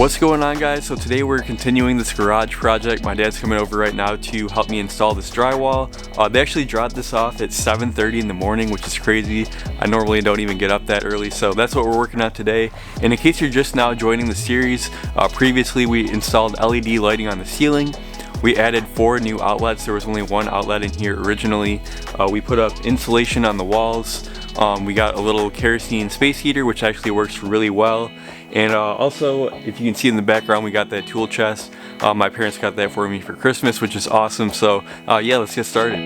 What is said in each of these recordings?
What's going on, guys? So today we're continuing this garage project. My dad's coming over right now to help me install this drywall. They actually dropped this off at 7:30 in the morning, which is crazy. I normally don't even get up that early, so that's what we're working on today. And in case you're just now joining the series, previously we installed LED lighting on the ceiling. We added 4 new outlets. There was only 1 outlet in here originally. We put up insulation on the walls. We got a little kerosene space heater, which actually works really well. And also, if you can see in the background, we got that tool chest. My parents got that for me for Christmas, which is awesome. So yeah, let's get started.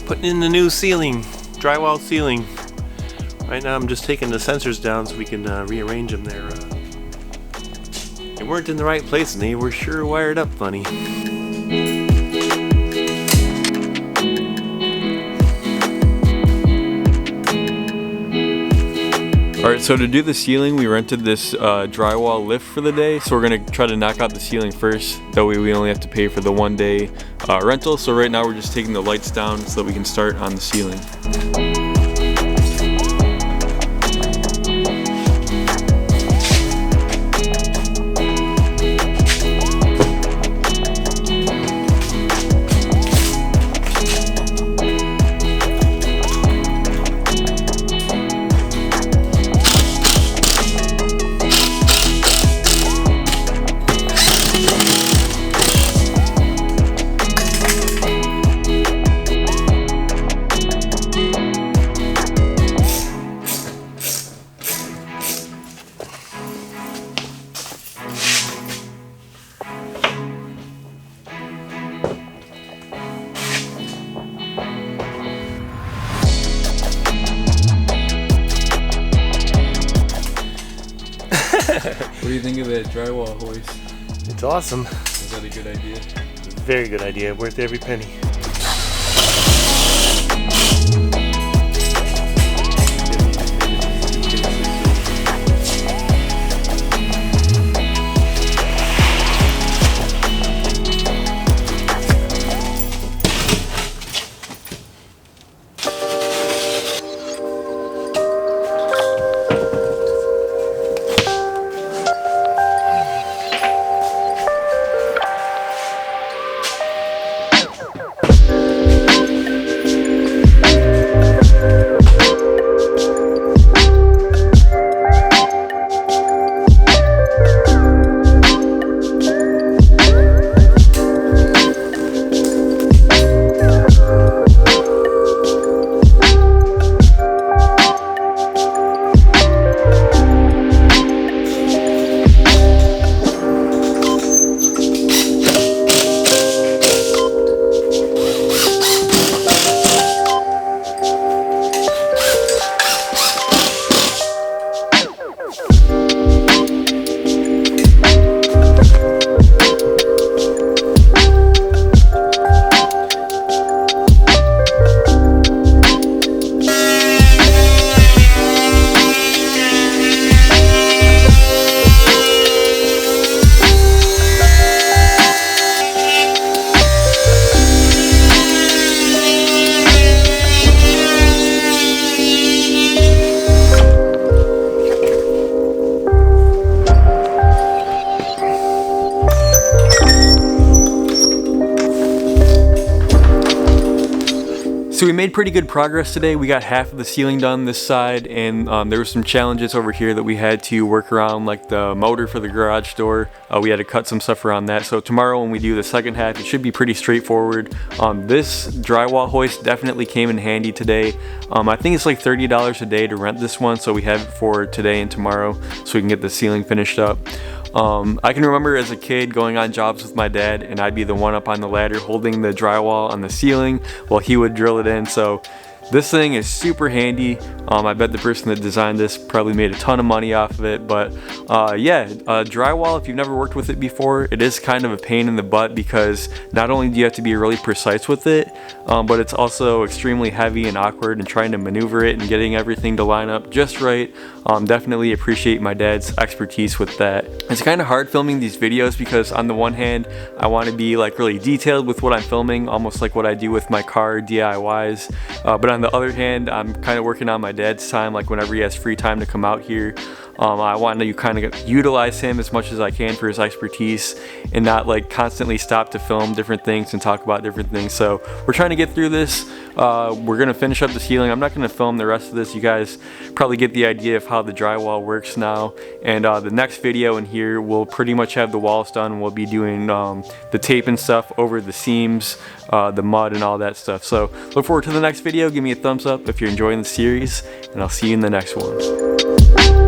Putting in the new ceiling, drywall ceiling. Right now I'm just taking the sensors down so we can rearrange them there. They weren't in the right place and they were sure wired up funny. Alright, so to do the ceiling, we rented this drywall lift for the day. So we're going to try to knock out the ceiling first. That way we only have to pay for the 1 day rental. So right now we're just taking the lights down so that we can start on the ceiling. What do you think of that drywall hoist? It's awesome. Is that a good idea? Very good idea, worth every penny. So we made pretty good progress today. We got half of the ceiling done this side, and there were some challenges over here that we had to work around, like the motor for the garage door. We had to cut some stuff around that. So tomorrow when we do the second half, it should be pretty straightforward. This drywall hoist definitely came in handy today. I think it's like $30 a day to rent this one, so we have it for today and tomorrow so we can get the ceiling finished up. I can remember as a kid going on jobs with my dad, and I'd be the one up on the ladder holding the drywall on the ceiling while he would drill it in. So this thing is super handy. I bet the person that designed this probably made a ton of money off of it, but Drywall, if you've never worked with it before, it is kind of a pain in the butt because not only do you have to be really precise with it, but it's also extremely heavy and awkward and trying to maneuver it and getting everything to line up just right. Definitely appreciate my dad's expertise with that. It's kind of hard filming these videos because on the one hand, I want to be like really detailed with what I'm filming, almost like what I do with my car DIYs. But on the other hand, I'm kind of working on my dad's time, like whenever he has free time to come out here. I want to kind of utilize him as much as I can for his expertise and not like constantly stop to film different things and talk about different things. So we're trying to get through this. We're going to finish up the ceiling. I'm not going to film the rest of this. You guys probably get the idea of how the drywall works now. And the next video in here, we'll pretty much have the walls done. We'll be doing the tape and stuff over the seams, the mud and all that stuff. So look forward to the next video. Give me a thumbs up if you're enjoying the series, and I'll see you in the next one.